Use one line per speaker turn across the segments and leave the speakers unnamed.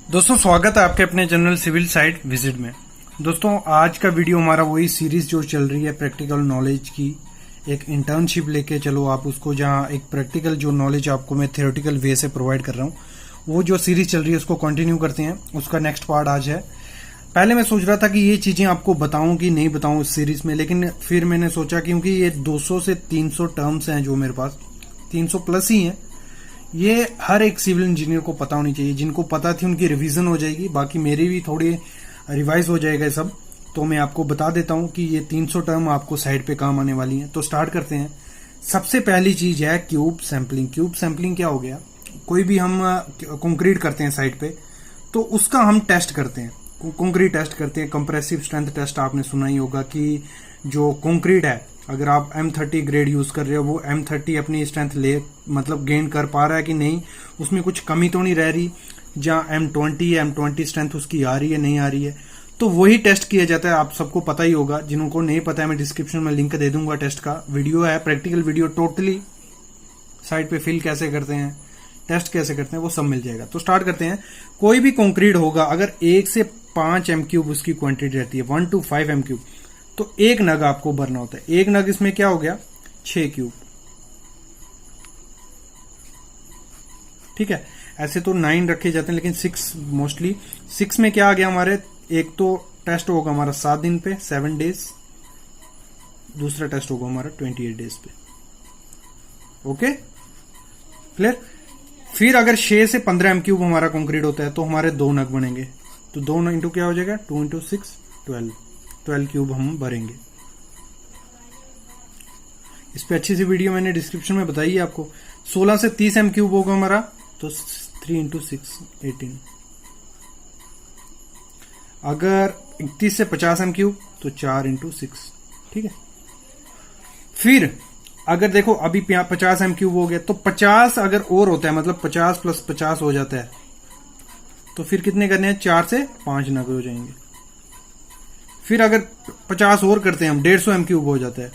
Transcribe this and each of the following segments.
दोस्तों स्वागत है आपके अपने जनरल सिविल साइट विजिट में। दोस्तों आज का वीडियो हमारा वही सीरीज जो चल रही है प्रैक्टिकल नॉलेज की, एक इंटर्नशिप लेके चलो आप उसको, जहां एक प्रैक्टिकल जो नॉलेज आपको मैं थ्योरेटिकल वे से प्रोवाइड कर रहा हूं, वो जो सीरीज चल रही है उसको कंटिन्यू करते हैं। उसका नेक्स्ट पार्ट आज है। पहले मैं सोच रहा था कि ये चीजें आपको बताऊं कि नहीं बताऊं इस सीरीज में, लेकिन फिर मैंने सोचा क्योंकि ये 200 से 300 टर्म्स हैं जो मेरे पास 300 प्लस ही हैं, ये हर एक सिविल इंजीनियर को पता होनी चाहिए। जिनको पता थी उनकी रिवीजन हो जाएगी, बाकी मेरी भी थोड़ी रिवाइज हो जाएगा सब। तो मैं आपको बता देता हूं कि ये 300 टर्म आपको साइड पे काम आने वाली हैं। तो स्टार्ट करते हैं। सबसे पहली चीज है क्यूब सैंपलिंग। क्यूब सैंपलिंग क्या हो गया? कोई भी हम कंक्रीट करते हैं साइड पे, तो उसका हम टेस्ट करते हैं, कंक्रीट टेस्ट करते हैं। कंप्रेसिव स्ट्रेंथ टेस्ट आपने सुना ही होगा कि जो कंक्रीट है, अगर आप M30 ग्रेड यूज कर रहे हो, वो M30 अपनी स्ट्रेंथ मतलब गेन कर पा रहा है कि नहीं, उसमें कुछ कमी तो नहीं रह रही। जहां M20 स्ट्रेंथ उसकी आ रही है नहीं आ रही है, तो वही टेस्ट किया जाता है। आप सबको पता ही होगा, जिनको नहीं पता है मैं डिस्क्रिप्शन में लिंक दे दूंगा। टेस्ट का वीडियो है, प्रैक्टिकल वीडियो टोटली साइड पे फिल कैसे करते हैं, टेस्ट कैसे करते हैं, वो सब मिल जाएगा। तो स्टार्ट करते हैं। कोई भी कंक्रीट होगा, अगर 1 से 5 M³ उसकी क्वांटिटी रहती है, 1 to 5 M³, तो एक नग आपको भरना होता है। एक नग इसमें क्या हो गया? 6 क्यूब। ठीक है, ऐसे तो 9 रखे जाते हैं, लेकिन 6 मोस्टली। 6 में क्या आ गया हमारे? एक तो टेस्ट होगा हमारा 7 दिन पे, 7 डेज। दूसरा टेस्ट होगा हमारा 28 डेज पे। Okay, clear. फिर अगर 6 से 15 M³ हमारा कंक्रीट होता है, तो हमारे 2 नग बनेंगे। तो 2 इंटू क्या हो जाएगा? 2 इंटू 6 12 क्यूब हम भरेंगे। इस पे अच्छी सी वीडियो मैंने डिस्क्रिप्शन में बताई है आपको। 16 से 30 M³ होगा हमारा, तो 3 इंटू 6 18। अगर 31 से 50 M³, तो 4 इंटू 6। ठीक है। फिर अगर देखो अभी 50 M³ हो गया, तो 50 अगर और होता है, मतलब 50 प्लस 50 हो जाता है, तो फिर कितने करने हैं? 4 से 5 नग हो जाएंगे। फिर अगर 50 और करते हैं हम, 150 M³ हो जाता है,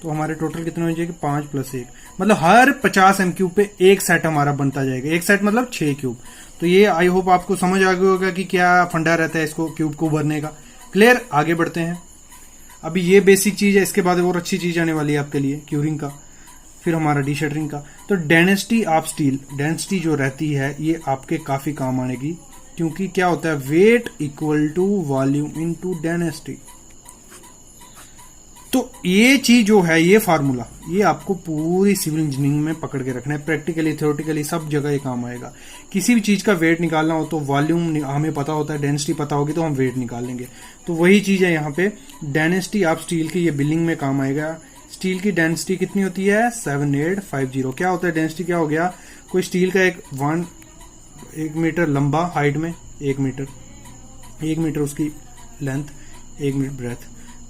तो हमारे टोटल कितने हो जाएंगे? 5 प्लस 1, मतलब हर 50 M³ पे एक सेट हमारा बनता जाएगा। एक सेट मतलब 6 क्यूब। तो ये आई होप आपको समझ आ गया होगा कि क्या फंडा रहता है इसको क्यूब को भरने का। क्लियर। आगे बढ़ते हैं। अभी ये बेसिक चीज है, इसके बाद और अच्छी चीज आने वाली है आपके लिए, क्यूरिंग का, फिर हमारा डीशटरिंग का। तो डेंसिटी ऑफ स्टील, डेंसिटी जो रहती है ये आपके काफी काम आनेगी, क्योंकि क्या होता है? Weight equal to volume into density. तो ये चीज जो है, ये फार्मूला, ये आपको पूरी सिविल इंजीनियरिंग में पकड़ के रखना है। प्रैक्टिकली थ्योरेटिकली सब जगह ये काम आएगा। किसी भी चीज का वेट निकालना हो तो वॉल्यूम हमें पता होता है, डेंसिटी पता होगी तो हम वेट निकाल लेंगे। तो वही चीज है यहाँ पे, डेंसिटी ऑफ स्टील की, ये बिल्डिंग में काम आएगा। स्टील की डेंसिटी कितनी होती है? 7850। क्या होता है डेंसिटी? क्या हो गया? कोई स्टील का एक मीटर लंबा हाइट में, 1 मीटर उसकी लेंथ, 1 मीटर ब्रेथ।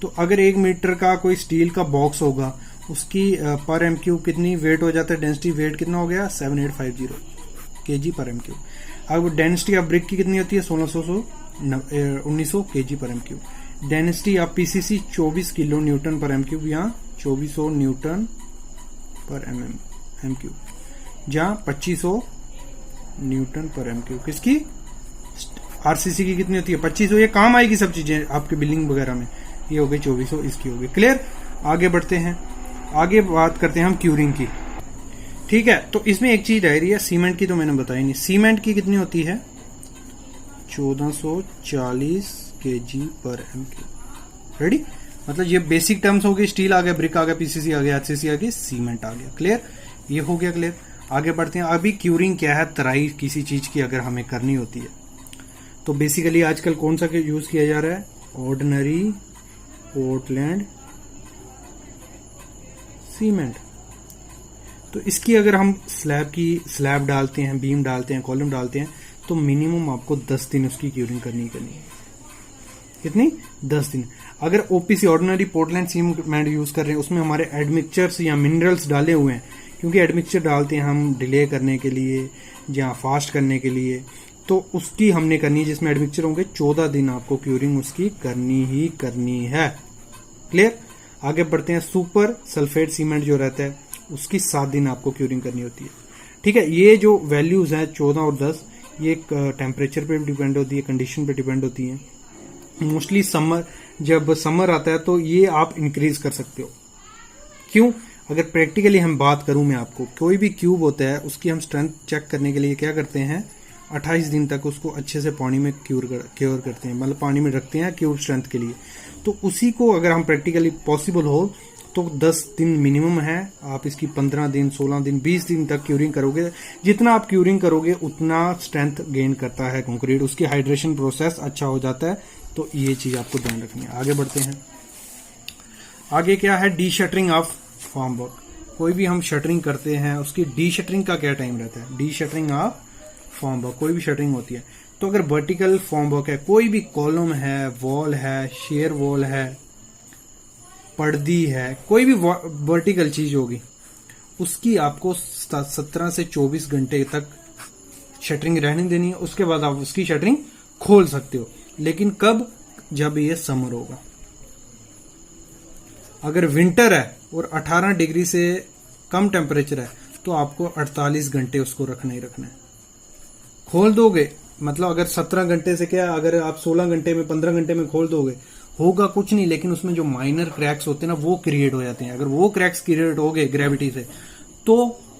तो अगर 1 मीटर का कोई स्टील का बॉक्स होगा, उसकी पर M³ कितनी वेट हो जाता है? डेंसिटी वेट कितना हो गया? 7850 kg पर M³। अब डेंसिटी ऑफ ब्रिक की कितनी होती है? 1900 kg पर M³। Density of PCC 24 kilo Newton पर M³, यहाँ 2400 न्यूटन पर M³, जहाँ 2500 न्यूटन पर M³। किसकी? RCC की कितनी होती है? 2500। ये काम आएगी सब चीजें आपके बिल्डिंग वगैरह में। ये हो गई 2400, इसकी हो गई। क्लियर। आगे बढ़ते हैं। आगे बात करते हैं हम क्यूरिंग की। ठीक है, तो इसमें एक चीज रह रही है, सीमेंट की तो मैंने बताई नहीं। सीमेंट की कितनी होती है? 1440 kg पर M³। रेडी? मतलब ये बेसिक टर्म्स हो गई। स्टील आ गया, ब्रिक आ गया, PCC आ गया, HCC आ गई, सीमेंट आ गया। क्लियर। ये हो गया क्लियर। आगे बढ़ते हैं। अभी क्यूरिंग क्या है? तराई किसी चीज की अगर हमें करनी होती है, तो बेसिकली आजकल कौन सा यूज किया जा रहा है? Ordinary Portland cement. तो इसकी अगर हम स्लैब डालते हैं, बीम डालते हैं, कॉलम डालते हैं, तो मिनिमम आपको 10 दिन उसकी क्यूरिंग करनी है। कितनी? 10 दिन। अगर OPC ordinary Portland cement use कर रहे हैं, उसमें हमारे एडमिक्सचर्स या मिनरल्स डाले हुए हैं, क्योंकि एडमिक्सचर डालते हैं हम डिले करने के लिए या फास्ट करने के लिए, तो उसकी हमने करनी है, जिसमें एडमिक्सचर होंगे। 14 दिन आपको क्यूरिंग उसकी करनी ही करनी है। क्लियर। आगे बढ़ते हैं। सुपर सल्फेट सीमेंट जो रहता है, उसकी 7 दिन आपको क्यूरिंग करनी होती है। ठीक है, ये जो वैल्यूज हैं 14 और 10, ये एक टेम्परेचर पे डिपेंड होती है, कंडीशन पे डिपेंड होती है। मोस्टली जब समर आता है तो ये आप इंक्रीज कर सकते हो। क्यों? अगर प्रैक्टिकली हम बात करूं मैं आपको, कोई भी क्यूब होता है उसकी हम स्ट्रेंथ चेक करने के लिए क्या करते हैं, 28 दिन तक उसको अच्छे से पानी में क्योर करते हैं, मतलब पानी में रखते हैं क्यूब स्ट्रेंथ के लिए। तो उसी को अगर हम प्रैक्टिकली पॉसिबल हो तो 10 दिन मिनिमम है, आप इसकी 15 दिन, 16 दिन, 20 दिन तक क्यूरिंग करोगे। जितना आप क्यूरिंग करोगे उतना स्ट्रेंथ गेन करता है कंक्रीट, उसकी हाइड्रेशन प्रोसेस अच्छा हो जाता है। तो ये चीज आपको ध्यान रखनी है। आगे बढ़ते हैं। आगे क्या है, D shuttering of form work. कोई भी हम शटरिंग करते हैं उसकी डी शटरिंग का क्या टाइम रहता है, D shuttering of form work. कोई भी शटरिंग होती है तो अगर वर्टिकल फॉर्म वर्क है, कोई भी कॉलम है, वॉल है, शेयर वॉल है, पर्दी है, कोई भी वर्टिकल चीज होगी, उसकी आपको 17 से 24 घंटे तक शटरिंग रहने देनी है। उसके बाद आप उसकी शटरिंग खोल सकते हो, लेकिन कब, जब ये समर होगा। अगर विंटर है और 18 डिग्री से कम टेम्परेचर है तो आपको 48 घंटे उसको रखना ही रखना है। खोल दोगे मतलब अगर 17 घंटे से क्या, अगर आप 16 घंटे में, 15 घंटे में खोल दोगे, होगा कुछ नहीं, लेकिन उसमें जो माइनर क्रैक्स होते हैं ना वो क्रिएट हो जाते हैं। अगर वो क्रैक्स क्रिएट हो गए ग्रेविटी से तो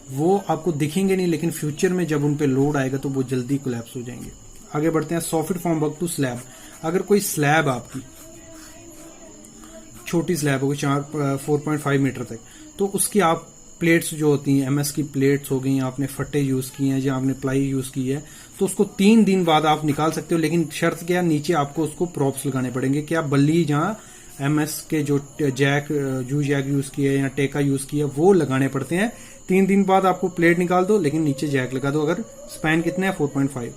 वो आपको दिखेंगे नहीं, लेकिन फ्यूचर में जब उन पे लोड आएगा तो वो जल्दी कोलैप्स हो जाएंगे। आगे बढ़ते हैं। Soft form work to slab. अगर कोई स्लैब आपकी छोटी स्लैब होगी 4.5 मीटर तक, तो उसकी आप प्लेट्स जो होती हैं, एमएस की प्लेट्स हो गई, आपने फट्टे यूज किए हैं या आपने प्लाई यूज की है, तो उसको 3 दिन बाद आप निकाल सकते हो। लेकिन शर्त क्या, नीचे आपको उसको प्रॉप्स लगाने पड़ेंगे। क्या, बल्ली जहां एमएस के जो जैक यूज किए या टेका यूज किया वो लगाने पड़ते हैं। 3 दिन बाद आपको प्लेट निकाल दो, लेकिन नीचे जैक लगा दो। अगर स्पैन कितने है 4.5।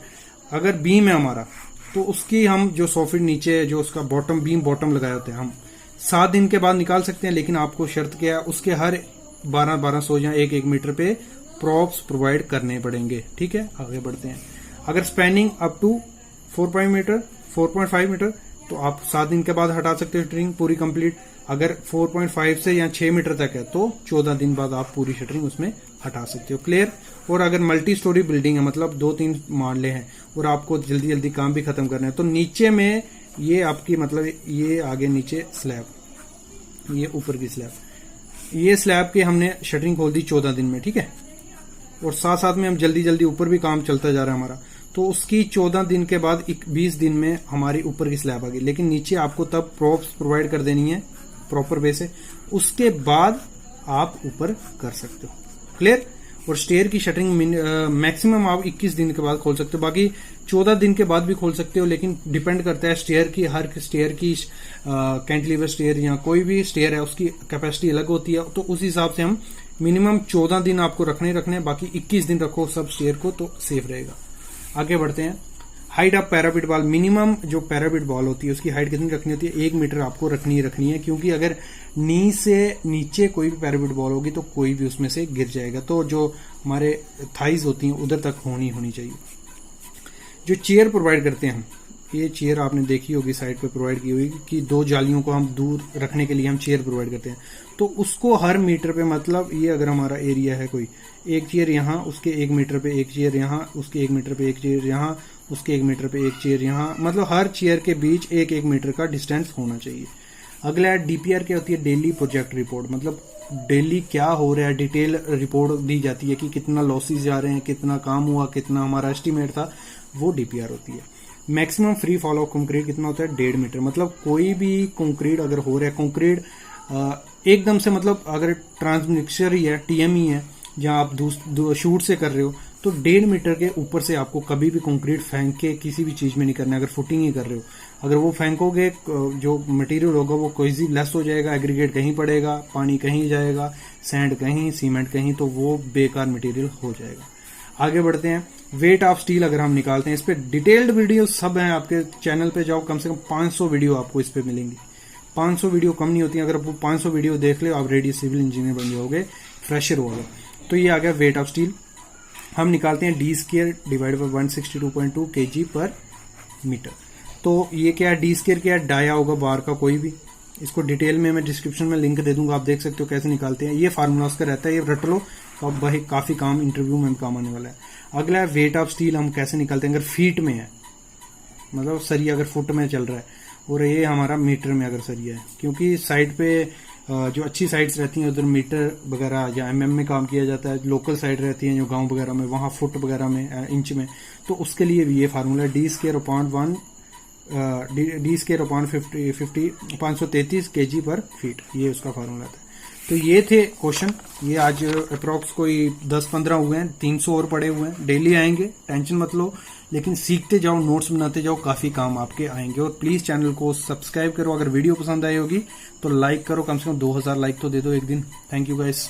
अगर बीम है हमारा तो उसकी हम जो सॉफिट नीचे जो उसका बॉटम बीम बॉटम लगाए होते हैं हम 7 दिन के बाद निकाल सकते हैं। लेकिन आपको शर्त क्या है, उसके हर 1200 या 1 मीटर पे प्रॉप्स प्रोवाइड करने पड़ेंगे। ठीक है, आगे बढ़ते हैं। अगर स्पैनिंग अप टू 4.5 मीटर तो आप 7 दिन के बाद हटा सकते हो शटरिंग पूरी कंप्लीट। अगर 4.5 से या 6 मीटर तक है तो 14 दिन बाद आप पूरी शटरिंग उसमें हटा सकते हो। क्लियर। और अगर मल्टी स्टोरी बिल्डिंग है, मतलब 2-3 माले हैं और आपको जल्दी जल्दी काम भी खत्म करना है, तो नीचे में ये आपकी मतलब ये आगे नीचे स्लैब, ये ऊपर की स्लैब, ये स्लैब की हमने शटरिंग खोल दी 14 दिन में। ठीक है, और साथ साथ में हम जल्दी जल्दी ऊपर भी काम चलता जा रहा है हमारा, तो उसकी 14 दिन के बाद 20 दिन में हमारी ऊपर की स्लैब आ गई। लेकिन नीचे आपको तब प्रॉप्स प्रोवाइड कर देनी है प्रॉपर वे से, उसके बाद आप ऊपर कर सकते हो। क्लियर। और स्टेयर की शटरिंग मैक्सिमम आप 21 दिन के बाद खोल सकते हो, बाकी 14 दिन के बाद भी खोल सकते हो। लेकिन डिपेंड करता है स्टेयर की, हर स्टेयर की कैंटिलीवर स्टेयर या कोई भी स्टेयर है उसकी कैपेसिटी अलग होती है, तो उस हिसाब से हम मिनिमम 14 दिन आपको रखने हैं, बाकी 21 दिन रखो सब स्टेयर को तो सेफ रहेगा। आगे बढ़ते हैं। Height of parapet wall. Minimum जो पैरापिट वॉल होती है उसकी हाइट कितनी रखनी होती है, 1 मीटर आपको रखनी है, क्योंकि अगर नी से नीचे कोई भी पैरापिट वॉल होगी तो कोई भी उसमें से गिर जाएगा। तो जो हमारे थाइज होती हैं उधर तक होनी चाहिए। जो चेयर प्रोवाइड करते हैं हम, ये चेयर आपने देखी होगी साइड पे प्रोवाइड की हुई कि 2 जालियों को हम दूर रखने के लिए हम चेयर प्रोवाइड करते हैं। तो उसको हर मीटर पे, मतलब ये अगर हमारा एरिया है कोई, एक चेयर यहाँ, उसके 1 मीटर पे एक चेयर यहाँ, उसके 1 मीटर पे एक चेयर यहाँ, उसके 1 मीटर पे एक चेयर यहाँ, मतलब हर चेयर के बीच 1 मीटर का डिस्टेंस होना चाहिए। अगला डीपीआर क्या होती है, डेली प्रोजेक्ट रिपोर्ट, मतलब डेली क्या हो रहा है डिटेल रिपोर्ट दी जाती है कि कितना लॉसेस जा रहे हैं, कितना काम हुआ, कितना हमारा एस्टिमेट था, वो डीपीआर होती है। Maximum free fall of concrete कितना होता है, 1.5 मीटर। मतलब कोई भी कंक्रीट अगर हो रहा है, कंक्रीट एकदम से, मतलब अगर ट्रांसमिक्सर ही है, टीएमई है, जहां आप शूट से कर रहे हो, तो 1.5 मीटर के ऊपर से आपको कभी भी कंक्रीट फेंक के किसी भी चीज में नहीं करना है। अगर फुटिंग ही कर रहे हो, अगर वो फेंकोगे जो मटेरियल होगा वो कोई भी लेस हो जाएगा, एग्रीगेट कहीं पड़ेगा, पानी कहीं जाएगा, सैंड कहीं, सीमेंट कहीं, तो वो बेकार मटेरियल हो जाएगा। आगे बढ़ते हैं। वेट ऑफ स्टील अगर हम निकालते हैं, इस पे डिटेल्ड वीडियो सब हैं, आपके चैनल पे जाओ, कम से कम 500 वीडियो आपको इस पे मिलेंगी। 500 वीडियो कम नहीं होती, अगर आप 500 वीडियो देख ले आप रेडी सिविल इंजीनियर बन जाओगे, फ्रेशर होगा। तो ये आ गया वेट ऑफ स्टील। हम निकालते हैं D square divide by 162.2 kg पर मीटर। तो ये क्या है, डी स्क्वायर क्या है, डाया होगा बार का कोई भी, इसको डिटेल में मैं डिस्क्रिप्शन में लिंक दे दूंगा, आप देख सकते हो कैसे निकालते हैं। ये फार्मूला उसका रहता है, ये रट लो, तो अब वही काफी काम इंटरव्यू में भी काम आने वाला है। अगला है वेट ऑफ स्टील हम कैसे निकालते हैं अगर फीट में है, मतलब सरिया अगर फुट में चल रहा है और ये हमारा मीटर में अगर सरिया है, क्योंकि साइड पे जो अच्छी साइड्स रहती हैं उधर मीटर वगैरह या एमएम में काम किया जाता है, लोकल साइड रहती हैं जो गांव वगैरह में वहां फुट वगैरह में इंच में, तो उसके लिए भी ये फार्मूला d² अपॉन 533 kg पर फीट, ये उसका फार्मूला था। तो ये थे क्वेश्चन, ये आज अप्रोक्स कोई 10-15 हुए हैं, 300 और पड़े हुए हैं, डेली आएंगे, टेंशन मत लो, लेकिन सीखते जाओ, नोट्स बनाते जाओ, काफी काम आपके आएंगे। और प्लीज चैनल को सब्सक्राइब करो, अगर वीडियो पसंद आई होगी तो लाइक करो, कम से कम 2000 लाइक तो दे दो एक दिन। Thank you guys.